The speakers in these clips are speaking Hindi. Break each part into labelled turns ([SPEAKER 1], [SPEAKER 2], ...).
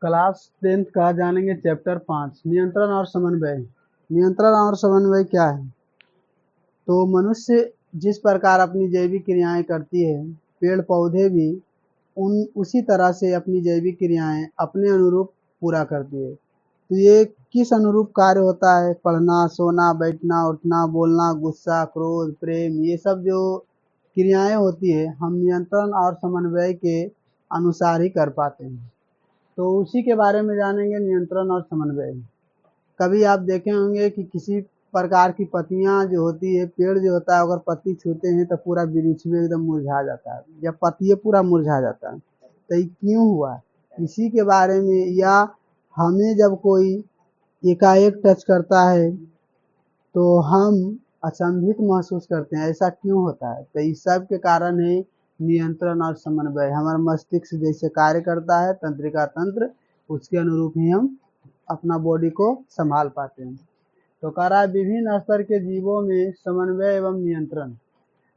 [SPEAKER 1] क्लास 10th का जानेंगे चैप्टर 5 नियंत्रण और समन्वय। नियंत्रण और समन्वय क्या है? तो मनुष्य जिस प्रकार अपनी जैविक क्रियाएं करती है, पेड़ पौधे भी उसी तरह से अपनी जैविक क्रियाएं अपने अनुरूप पूरा करती है। तो ये किस अनुरूप कार्य होता है? पढ़ना, सोना, बैठना, उठना, बोलना, गुस्सा, क्रोध, प्रेम, ये सब जो क्रियाएं होती है हम नियंत्रण और समन्वय के अनुसार ही कर पाते हैं। तो उसी के बारे में जानेंगे, नियंत्रण और समन्वय। कभी आप देखे होंगे कि किसी प्रकार की पत्तियां जो होती है, पेड़ जो होता है, अगर पत्ती छूते हैं तो पूरा वृक्ष में एकदम मुरझा जाता है या पत्ती पूरा मुरझा जाता है। तो ये क्यों हुआ, इसी के बारे में। या हमें जब कोई एकाएक टच करता है तो हम अचंभित महसूस करते हैं, ऐसा क्यों होता है? तो इस सब के कारण है नियंत्रण और समन्वय। हमारा मस्तिष्क जैसे कार्य करता है, तंत्रिका तंत्र, उसके अनुरूप ही हम अपना बॉडी को संभाल पाते हैं। तो कह रहा है विभिन्न स्तर के जीवों में समन्वय एवं नियंत्रण।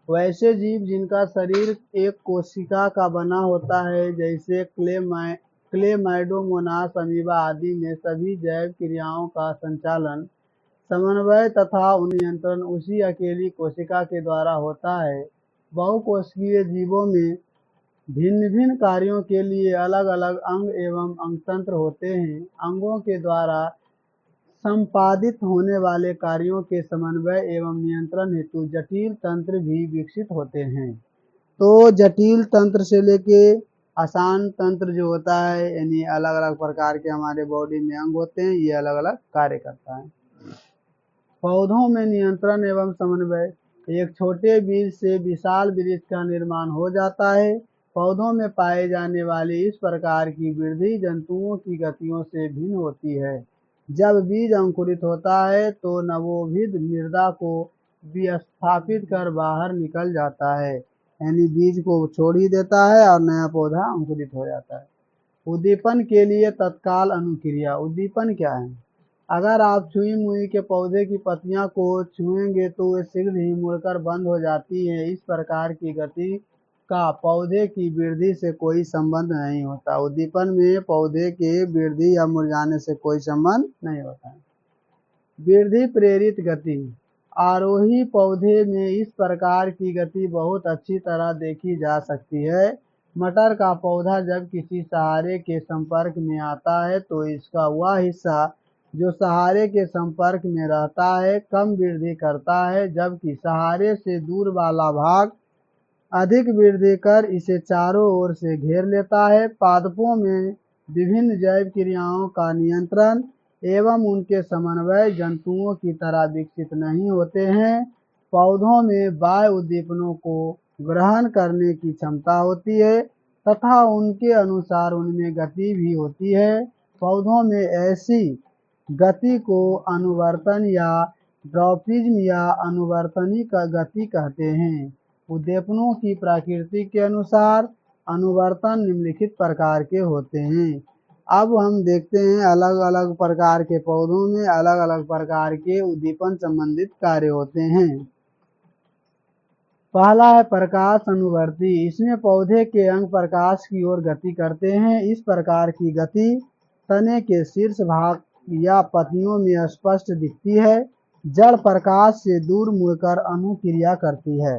[SPEAKER 1] वैसे जीव जिनका शरीर एक कोशिका का बना होता है, जैसे क्लेमाइडोमोनास, अमीबा आदि में सभी जैव क्रियाओं का संचालन, समन्वय तथा नियंत्रण उसी अकेली कोशिका के द्वारा होता है। बहुकोशिकीय जीवों में भिन्न भिन्न कार्यों के लिए अलग अलग अंग एवं अंगतंत्र होते हैं। अंगों के द्वारा संपादित होने वाले कार्यों के समन्वय एवं नियंत्रण हेतु जटिल तंत्र भी विकसित होते हैं। तो जटिल तंत्र से लेके आसान तंत्र जो होता है, यानी अलग अलग प्रकार के हमारे बॉडी में अंग होते हैं, ये अलग अलग कार्य करता है। पौधों में नियंत्रण एवं समन्वय। एक छोटे बीज से विशाल वृक्ष का निर्माण हो जाता है। पौधों में पाए जाने वाली इस प्रकार की वृद्धि जंतुओं की गतियों से भिन्न होती है। जब बीज अंकुरित होता है तो नवोदित मृदा को विस्थापित कर बाहर निकल जाता है, यानी बीज को छोड़ ही देता है और नया पौधा अंकुरित हो जाता है। उद्दीपन के लिए तत्काल अनुक्रिया। उद्दीपन क्या है? अगर आप छुई मुई के पौधे की पत्तियां को छुएंगे तो वे शीघ्र ही मुड़कर बंद हो जाती है। इस प्रकार की गति का पौधे की वृद्धि से कोई संबंध नहीं होता। उद्दीपन में पौधे के वृद्धि या मुरझाने से कोई संबंध नहीं होता है। वृद्धि प्रेरित गति। आरोही पौधे में इस प्रकार की गति बहुत अच्छी तरह देखी जा सकती है। मटर का पौधा जब किसी सहारे के संपर्क में आता है तो इसका वह हिस्सा जो सहारे के संपर्क में रहता है कम वृद्धि करता है, जबकि सहारे से दूर वाला भाग अधिक वृद्धि कर इसे चारों ओर से घेर लेता है। पादपों में विभिन्न जैव क्रियाओं का नियंत्रण एवं उनके समन्वय जंतुओं की तरह विकसित नहीं होते हैं। पौधों में बाह्य उद्दीपनों को ग्रहण करने की क्षमता होती है तथा उनके अनुसार उनमें गति भी होती है। पौधों में ऐसी गति को अनुवर्तन या ड्रॉपिज्म या अनुवर्तनी का गति कहते हैं। उद्दीपनों की प्रकृति के अनुसार अनुवर्तन निम्नलिखित प्रकार के होते हैं। अब हम देखते हैं अलग अलग प्रकार के पौधों में अलग अलग प्रकार के उद्दीपन संबंधित कार्य होते हैं। पहला है प्रकाश अनुवर्ती। इसमें पौधे के अंग प्रकाश की ओर गति करते हैं। इस प्रकार की गति तने के शीर्ष भाग या पत्तियों में स्पष्ट दिखती है। जड़ प्रकाश से दूर मुड़कर अनुक्रिया करती है।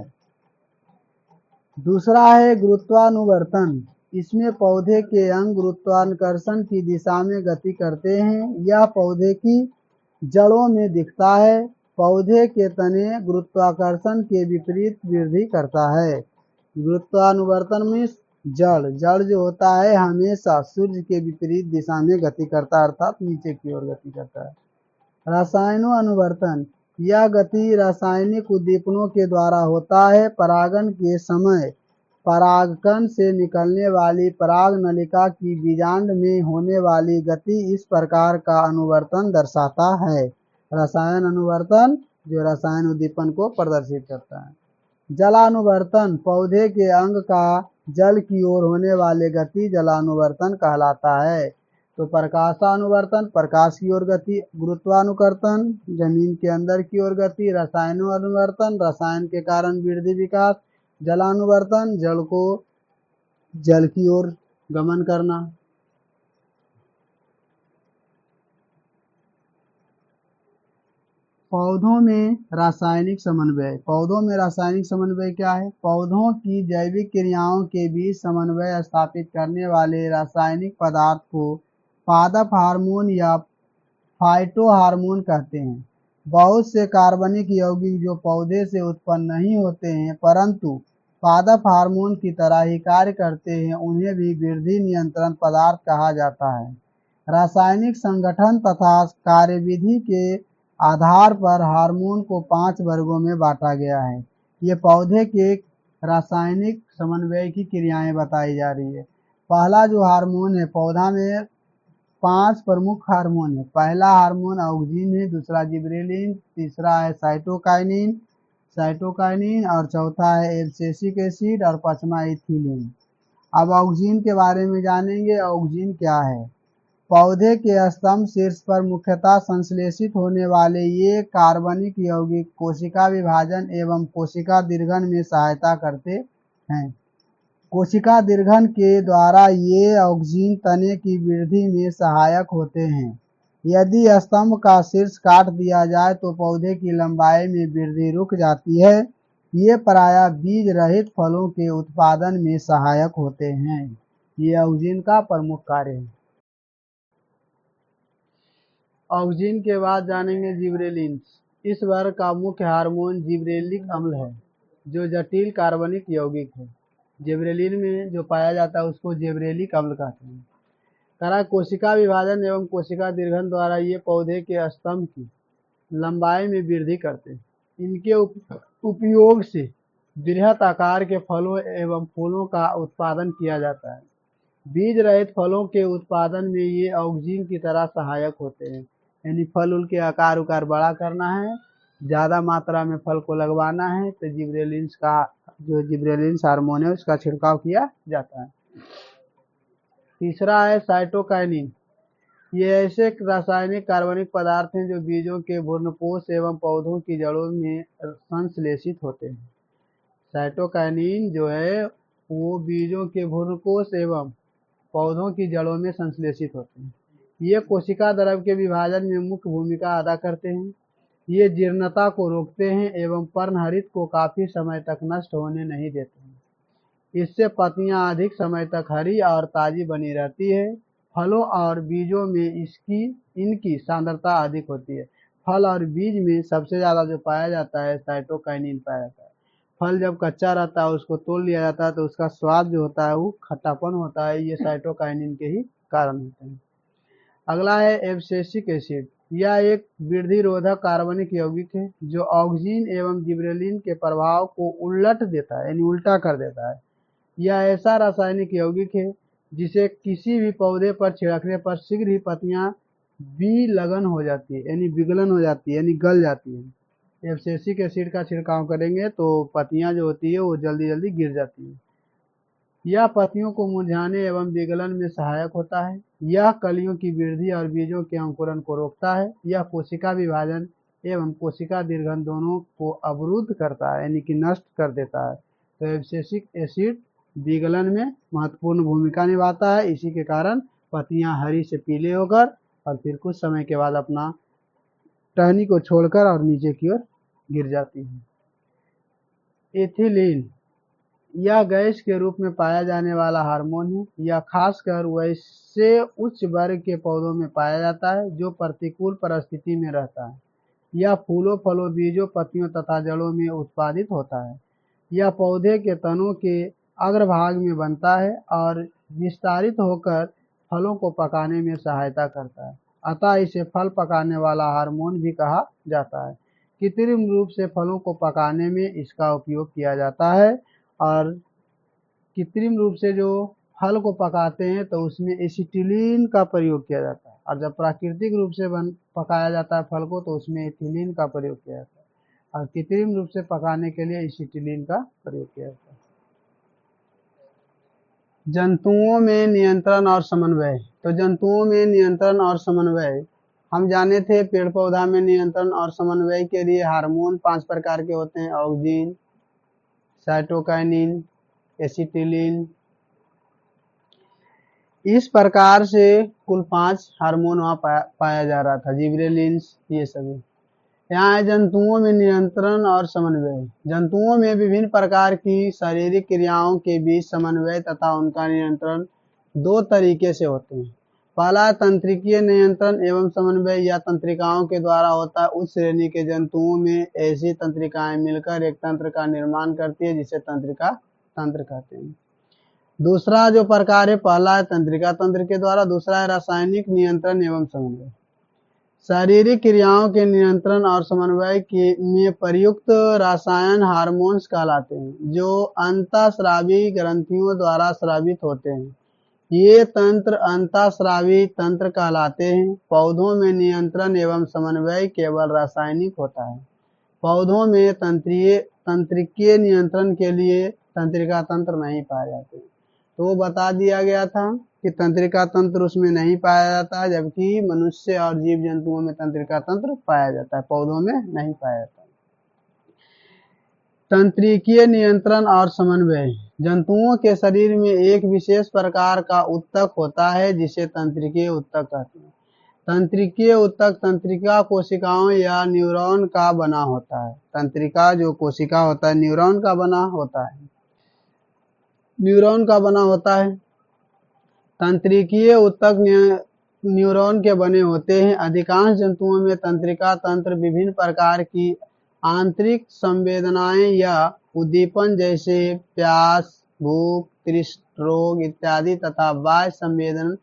[SPEAKER 1] दूसरा है गुरुत्वानुवर्तन। इसमें पौधे के अंग गुरुत्वाकर्षण की दिशा में गति करते हैं। यह पौधे की जड़ों में दिखता है। पौधे के तने गुरुत्वाकर्षण के विपरीत वृद्धि करता है। गुरुत्वानुवर्तन में जड़ जो होता है हमेशा सूर्य के विपरीत दिशा में गति करता है, अर्थात नीचे की ओर गति करता है। रसायनोनुवर्तन। यह गति रासायनिक उद्दीपनों के द्वारा होता है। परागन के समय परागकण से निकलने वाली पराग नलिका की बीजांड में होने वाली गति इस प्रकार का अनुवर्तन दर्शाता है। रसायन अनुवर्तन जो रसायन उद्दीपन को प्रदर्शित करता है। जलानुवर्तन। पौधे के अंग का जल की ओर होने वाले गति जलानुवर्तन कहलाता है। तो प्रकाशानुवर्तन प्रकाश की ओर गति, गुरुत्वानुवर्तन जमीन के अंदर की ओर गति, रसायनानुवर्तन रसायन के कारण वृद्धि विकास, जलानुवर्तन जल को जल की ओर गमन करना। पौधों में रासायनिक समन्वय। पौधों में रासायनिक समन्वय क्या है? पौधों की जैविक क्रियाओं के बीच समन्वय स्थापित करने वाले रासायनिक पदार्थ को पादप हार्मोन या फाइटो हार्मोन कहते हैं। बहुत से कार्बनिक यौगिक जो पौधे से उत्पन्न नहीं होते हैं परंतु पादप हार्मोन की तरह ही कार्य करते हैं, उन्हें भी वृद्धि नियंत्रण पदार्थ कहा जाता है। रासायनिक संगठन तथा कार्यविधि के आधार पर हार्मोन को 5 वर्गों में बांटा गया है। ये पौधे के रासायनिक समन्वय की क्रियाएं बताई जा रही है। पहला जो हार्मोन है, पौधा में 5 प्रमुख हार्मोन है। पहला हार्मोन ऑक्सिन है, दूसरा जिबरेलिन, तीसरा है साइटोकाइनिन और चौथा है एब्सिसिक एसिड और पांचवा इथिलीन। अब ऑक्सिन के बारे में जानेंगे। ऑक्सिन क्या है? पौधे के स्तंभ शीर्ष पर मुख्यतः संश्लेषित होने वाले ये कार्बनिक यौगिक कोशिका विभाजन एवं कोशिका दीर्घन में सहायता करते हैं। कोशिका दीर्घन के द्वारा ये ऑक्सिन तने की वृद्धि में सहायक होते हैं। यदि स्तंभ का शीर्ष काट दिया जाए तो पौधे की लंबाई में वृद्धि रुक जाती है। ये प्रायः बीज रहित फलों के उत्पादन में सहायक होते हैं। ये ऑक्सिन का प्रमुख कार्य है। ऑक्सिन के बाद जानेंगे जिबरेलिन। इस वर्ग का मुख्य हार्मोन जिबरेलिक अम्ल है, जो जटिल कार्बनिक यौगिक है। जिबरेलिन में जो पाया जाता है उसको जिबरेलिक अम्ल कहते हैं। करा कोशिका विभाजन एवं कोशिका दीर्घन द्वारा ये पौधे के स्तंभ की लंबाई में वृद्धि करते हैं। इनके उपयोग से बृहत आकार के फलों एवं फूलों का उत्पादन किया जाता है। बीज रहित फलों के उत्पादन में ये ऑक्सिन की तरह सहायक होते हैं। यानी फल उल के आकार उकार बड़ा करना है, ज़्यादा मात्रा में फल को लगवाना है तो जिबरेलिन हार्मोन है उसका छिड़काव किया जाता है। तीसरा है साइटोकाइनिन। ये ऐसे रासायनिक कार्बनिक पदार्थ हैं जो बीजों के भ्रूणपोष एवं पौधों की जड़ों में संश्लेषित होते हैं। साइटोकाइनिन जो है वो बीजों के भ्रूणकोष एवं पौधों की जड़ों में संश्लेषित होते हैं। ये कोशिका द्रव्य के विभाजन में मुख्य भूमिका अदा करते हैं। ये जीर्णता को रोकते हैं एवं पर्णहरित को काफी समय तक नष्ट होने नहीं देते हैं। इससे पत्तियां अधिक समय तक हरी और ताजी बनी रहती है। फलों और बीजों में इनकी सांद्रता अधिक होती है। फल और बीज में सबसे ज्यादा जो पाया जाता है साइटोकाइनिन पाया जाता है। फल जब कच्चा रहता है उसको तोड़ लिया जाता है तो उसका स्वाद जो होता है वो खट्टापन होता है। ये साइटोकाइनिन के ही कारण होते हैं। अगला है एब्सिसिक एसिड। यह एक वृद्धि रोधक कार्बनिक यौगिक है जो ऑक्सिन एवं जिबरेलिन के प्रभाव को उलट देता है, यानी उल्टा कर देता है। यह ऐसा रासायनिक यौगिक है जिसे किसी भी पौधे पर छिड़कने पर शीघ्र ही पत्तियां विलगन हो जाती है, यानी विगलन हो जाती है, यानी गल जाती है। एब्सिसिक एसिड का छिड़काव करेंगे तो पत्तियां जो होती है वो जल्दी जल्दी गिर जाती है। यह पत्तियों को मुरझाने एवं विगलन में सहायक होता है। यह कलियों की वृद्धि और बीजों के अंकुरण को रोकता है। यह कोशिका विभाजन एवं कोशिका दीर्घन दोनों को अवरुद्ध करता है, यानी कि नष्ट कर देता है। तो एब्सिसिक एसिड विगलन में महत्वपूर्ण भूमिका निभाता है। इसी के कारण पत्तियां हरी से पीले होकर और फिर कुछ समय के बाद अपना टहनी को छोड़कर और नीचे की ओर गिर जाती है। एथिलीन यह गैस के रूप में पाया जाने वाला हार्मोन है। यह खासकर वैसे उच्च वर्ग के पौधों में पाया जाता है जो प्रतिकूल परिस्थिति में रहता है। यह फूलों, फलों, बीजों, पत्तियों तथा जड़ों में उत्पादित होता है। यह पौधे के तनों के अग्रभाग में बनता है और विस्तारित होकर फलों को पकाने में सहायता करता है। अतः इसे फल पकाने वाला हार्मोन भी कहा जाता है। कृत्रिम रूप से फलों को पकाने में इसका उपयोग किया जाता है और कृत्रिम रूप से जो फल को पकाते हैं तो उसमें एसिटिलीन का प्रयोग किया जाता है और जब प्राकृतिक रूप से पकाया जाता है फल को तो उसमें एथिलीन का प्रयोग किया जाता है और कृत्रिम रूप से पकाने के लिए एसिटिलीन का प्रयोग किया जाता है। जंतुओं में नियंत्रण और समन्वय। तो जंतुओं में नियंत्रण और समन्वय हम जाने थे। पेड़ पौधा में नियंत्रण और समन्वय के लिए हार्मोन 5 प्रकार के होते हैं: ऑक्सिन, साइटोकाइनिन, एसिटिलीन। इस प्रकार से कुल 5 हार्मोन वहाँ पाया जा रहा था, जिबरेलिन, ये सभी। यहाँ है जंतुओं में नियंत्रण और समन्वय। जंतुओं में विभिन्न प्रकार की शारीरिक क्रियाओं के बीच समन्वय तथा उनका नियंत्रण दो तरीके से होते हैं। पहला तंत्रिकीय नियंत्रण एवं समन्वय या तंत्रिकाओं के द्वारा होता है। उच्च श्रेणी के जंतुओं में ऐसी तंत्रिकाएं मिलकर एक तंत्र का निर्माण करती है जिसे तंत्रिका तंत्र कहते हैं। दूसरा जो प्रकार है, पहला है तंत्रिका तंत्र के द्वारा, दूसरा है रासायनिक नियंत्रण एवं समन्वय। शारीरिक क्रियाओं के नियंत्रण और समन्वय में प्रयुक्त रसायन हार्मोन्स कहलाते हैं, जो अंतःस्रावी ग्रंथियों द्वारा स्रावित होते हैं। ये तंत्र अंतःस्रावी तंत्र कहलाते हैं। पौधों में नियंत्रण एवं समन्वय केवल रासायनिक होता है। पौधों में तंत्रिकीय नियंत्रण के लिए तंत्रिका तंत्र नहीं पाए जाते। तो बता दिया गया था कि तंत्रिका तंत्र उसमें नहीं पाया जाता है, जबकि मनुष्य और जीव जंतुओं में तंत्रिका तंत्र पाया जाता है, पौधों में नहीं पाया जाता। तंत्रिकीय नियंत्रण और समन्वय। जंतुओं के शरीर में एक विशेष प्रकार का उत्तक होता है जिसे तंत्रिकीय उत्तक कहते हैं। तंत्रिकीय उत्तक तंत्रिका कोशिकाओं या न्यूरॉन का बना होता है। तंत्रिका जो कोशिका होता है न्यूरॉन का बना होता है, न्यूरॉन का बना होता है। तंत्रिकीय उत्तक न्यूरॉन के बने होते हैं। अधिकांश जंतुओं में तंत्रिका तंत्र विभिन्न प्रकार की आंतरिक संवेदनाएं या उद्दीपन जैसे प्यास, भूख, तृष्ण, रोग इत्यादि तथा बाह्य संवेदन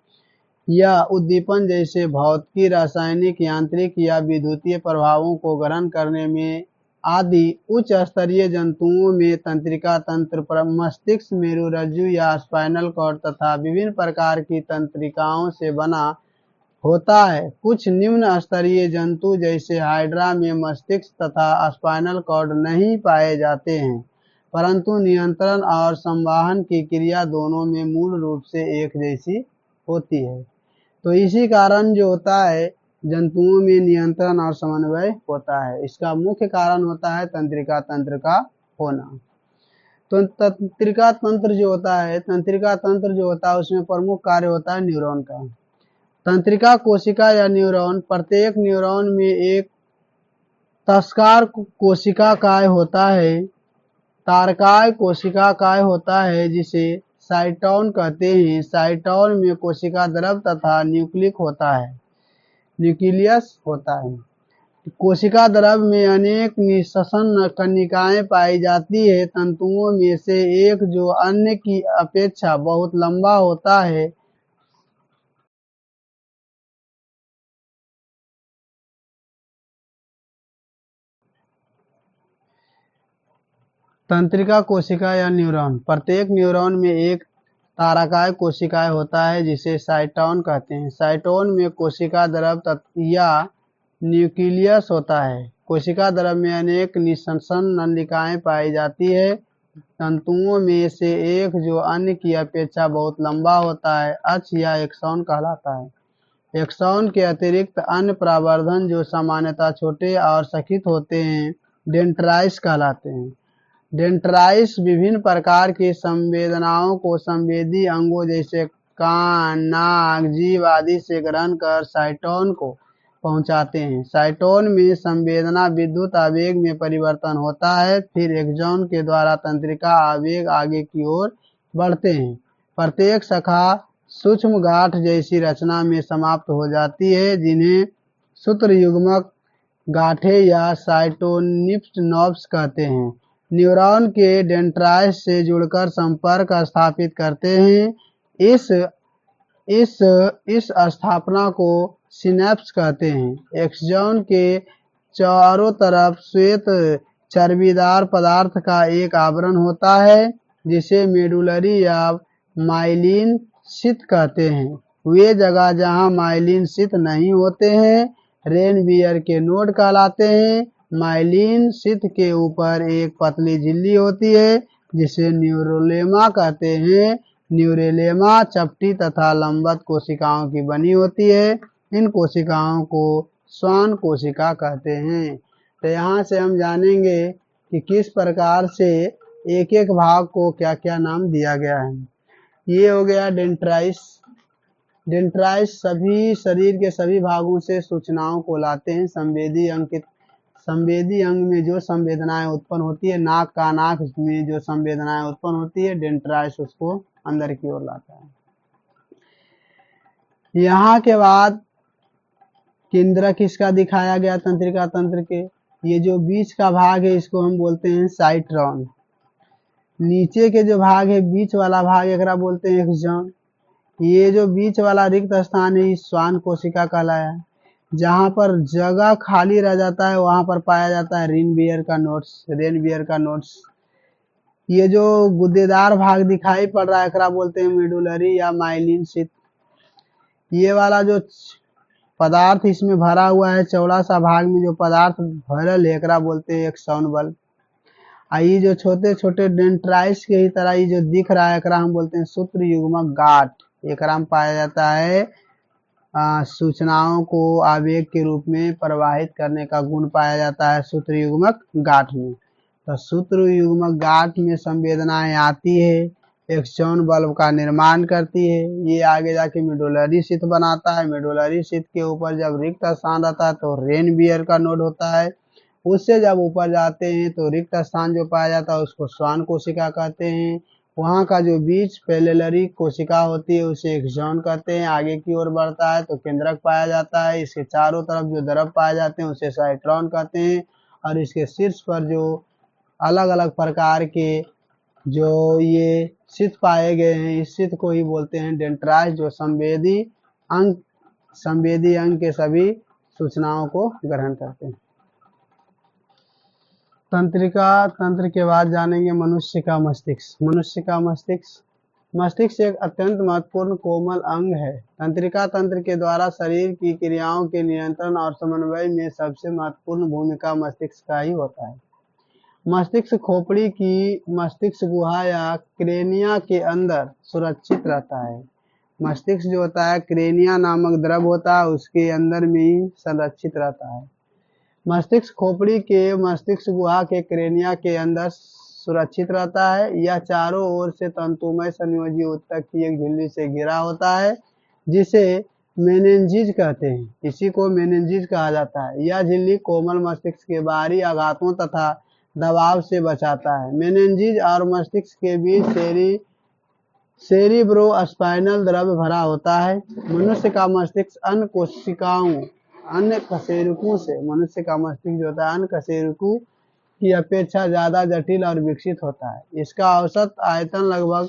[SPEAKER 1] या उद्दीपन जैसे भौतिक, रासायनिक, यांत्रिक या विद्युतीय प्रभावों को ग्रहण करने में आदि। उच्च स्तरीय जंतुओं में तंत्रिका तंत्र मस्तिष्क, मेरुरज्जु या स्पाइनल कॉर्ड तथा विभिन्न प्रकार की तंत्रिकाओं से बना होता है। कुछ निम्न स्तरीय जंतु जैसे हाइड्रा में मस्तिष्क तथा स्पाइनल कॉर्ड नहीं पाए जाते हैं, परंतु नियंत्रण और संवाहन की क्रिया दोनों में मूल रूप से एक जैसी होती है। तो इसी कारण जो होता है जंतुओं में नियंत्रण और समन्वय होता है। इसका मुख्य कारण होता है तंत्रिका तंत्र का होना। तो तंत्रिका तंत्र जो होता है, तंत्रिका तंत्र जो होता है उसमें प्रमुख कार्य होता है न्यूरॉन का। तंत्रिका कोशिका या न्यूरॉन, प्रत्येक न्यूरॉन में एक तस्कार कोशिका काय होता है, तारकाय कोशिका काय होता है जिसे साइटोन कहते हैं। साइटोन में कोशिका द्रव तथा न्यूक्लियस होता है। कोशिका द्रव में अनेक निःश्वसन कणिकाएं पाई जाती है। तंतुओं में से एक जो अन्य की अपेक्षा बहुत लंबा होता है तंत्रिका कोशिका या न्यूरॉन, प्रत्येक न्यूरॉन में एक तारकाय कोशिकाएं होता है जिसे साइटोन कहते हैं। साइटोन में कोशिका द्रव या न्यूक्लियस होता है। कोशिका द्रव में अनेक निःश्वसन नलिकाएं पाई जाती है। तंतुओं में से एक जो अन्य की अपेक्षा बहुत लंबा होता है अक्ष या एक्सॉन कहलाता है। एक्सॉन के अतिरिक्त अन्य प्रवर्धन जो सामान्यतः छोटे और सख्त होते हैं डेंड्राइट्स कहलाते हैं। डेंड्राइट्स विभिन्न प्रकार की संवेदनाओं को संवेदी अंगों जैसे कान, नाक, जीभ आदि से ग्रहण कर साइटोन को पहुंचाते हैं। साइटोन में संवेदना विद्युत आवेग में परिवर्तन होता है, फिर एक्सॉन के द्वारा तंत्रिका आवेग आगे की ओर बढ़ते हैं। प्रत्येक शाखा सूक्ष्म गांठ जैसी रचना में समाप्त हो जाती है, जिन्हें सूत्रयुग्मक गांठें या साइटोनिप्स कहते हैं। न्यूरॉन के डेंड्राइट्स से जुड़कर संपर्क स्थापित करते हैं। इस स्थापना को सिनेप्स कहते हैं। एक्सॉन के चारों तरफ श्वेत चर्बीदार पदार्थ का एक आवरण होता है जिसे मेडुलरी या माइलिन शीथ कहते हैं। वे जगह जहां माइलिन शीथ नहीं होते हैं रेनवियर के नोड कहलाते हैं। माइलिन शीथ के ऊपर एक पतली झिल्ली होती है जिसे न्यूरोलेमा कहते हैं। न्यूरोलेमा चपटी तथा लंबवत कोशिकाओं की बनी होती है। इन कोशिकाओं को श्वान कोशिका कहते हैं। तो यहाँ से हम जानेंगे कि किस प्रकार से एक एक भाग को क्या क्या नाम दिया गया है। ये हो गया डेंड्राइट्स। डेंड्राइट्स सभी शरीर के सभी भागों से सूचनाओं को लाते हैं। संवेदी अंग संवेदी अंग में जो संवेदनाएं उत्पन्न होती है, नाक में जो संवेदनाएं उत्पन्न होती है, डेंड्राइट्स उसको अंदर की ओर लाता है। यहाँ के बाद केंद्रक इसका दिखाया गया तंत्रिका तंत्र के। ये जो बीच का भाग है इसको हम बोलते हैं साइट्रॉन। नीचे के जो भाग है बीच वाला भाग एकरा बोलते हैं एक्सॉन। ये जो बीच वाला रिक्त स्थान है श्वान कोशिका कहलाया। जहां पर जगह खाली रह जाता है वहां पर पाया जाता है रेनबियर का नोट्स। ये जो गुद्देदार भाग दिखाई पड़ रहा है एकरा बोलते हैं मेडुलरी या माइलिन शीथ। ये वाला जो पदार्थ इसमें भरा हुआ है, चौड़ा सा भाग में जो पदार्थ भरल है एकरा बोलते हैं एक्सॉन बल्ब। ये जो छोटे छोटे डेंड्राइट्स के ही तरह ये जो दिख रहा है एकरा हम बोलते हैं सूत्र युग्मक गांठ। एकरा में पाया जाता है सूचनाओं को आवेग के रूप में प्रवाहित करने का गुण पाया जाता है सूत्र युग्मक गांठ में। तो सूत्र युग्मक गांठ में संवेदनाएं आती है, एक्सॉन बल्ब का निर्माण करती है। ये आगे जाके मेडुलरी शीथ बनाता है। मेडुलरी शीथ के ऊपर जब रिक्त स्थान रहता है तो रेनबियर का नोड होता है। उससे जब ऊपर जाते हैं तो रिक्त स्थान जो पाया जाता है उसको श्वान कोशिका कहते हैं। वहाँ का जो बीच पैरेलरी कोशिका होती है उसे एक्सॉन कहते हैं। आगे की ओर बढ़ता है तो केंद्रक पाया जाता है। इसके चारों तरफ जो द्रव पाए जाते हैं उसे साइट्रॉन कहते हैं। और इसके शीर्ष पर जो अलग अलग प्रकार के जो ये शीथ पाए गए हैं इस शीथ को ही बोलते हैं डेंड्राइट्स, जो संवेदी अंग के सभी सूचनाओं को ग्रहण करते हैं। तंत्रिका तंत्र के बाद जानेंगे मनुष्य का मस्तिष्क। मस्तिष्क एक अत्यंत महत्वपूर्ण कोमल अंग है। तंत्रिका तंत्र के द्वारा शरीर की क्रियाओं के नियंत्रण और समन्वय में सबसे महत्वपूर्ण भूमिका मस्तिष्क का ही होता है। मस्तिष्क खोपड़ी की मस्तिष्क गुहा या क्रेनिया के अंदर सुरक्षित रहता है। मस्तिष्क जो होता है क्रेनिया नामक द्रव होता है उसके अंदर में ही संरक्षित रहता है। मस्तिष्क खोपड़ी के मस्तिष्क गुहा के क्रेनिया के अंदर सुरक्षित रहता है। यह चारों ओर से तंतुमय संयोजी ऊतक की एक झिल्ली से घिरा होता है जिसे मेनिंजेस कहते हैं। इसी को मेनिंजेस कहा जाता है। यह झिल्ली कोमल मस्तिष्क के बाहरी आघातों तथा दबाव से बचाता है। मेनिंजेस और मस्तिष्क के बीच सेरिब्रोस्पाइनल द्रव भरा होता है। मनुष्य का मस्तिष्क अन्य कशेरुकों से मनुष्य का मस्तिष्क जो होता है अन्य कशेरुकों की अपेक्षा ज्यादा जटिल और विकसित होता है। इसका औसत आयतन लगभग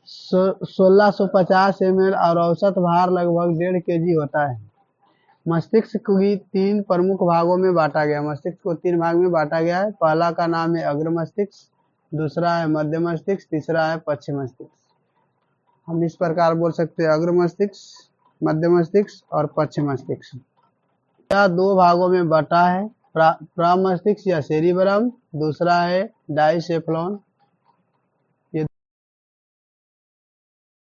[SPEAKER 1] 1650 ml और औसत भार लगभग 1.5 kg होता है। मस्तिष्क को 3 प्रमुख भागों में बांटा गया। मस्तिष्क को 3 भाग में बांटा गया है। पहला का नाम है अग्र मस्तिष्क, दूसरा है मध्य मस्तिष्क, तीसरा है पश्च मस्तिष्क। हम इस प्रकार बोल सकते हैं अग्र मस्तिष्क, मध्य मस्तिष्क और पश्च मस्तिष्क। यह 2 भागों में बटा है। प्रमस्तिष्क या सेरिब्रम, दूसरा है डाइसेफ्लॉन।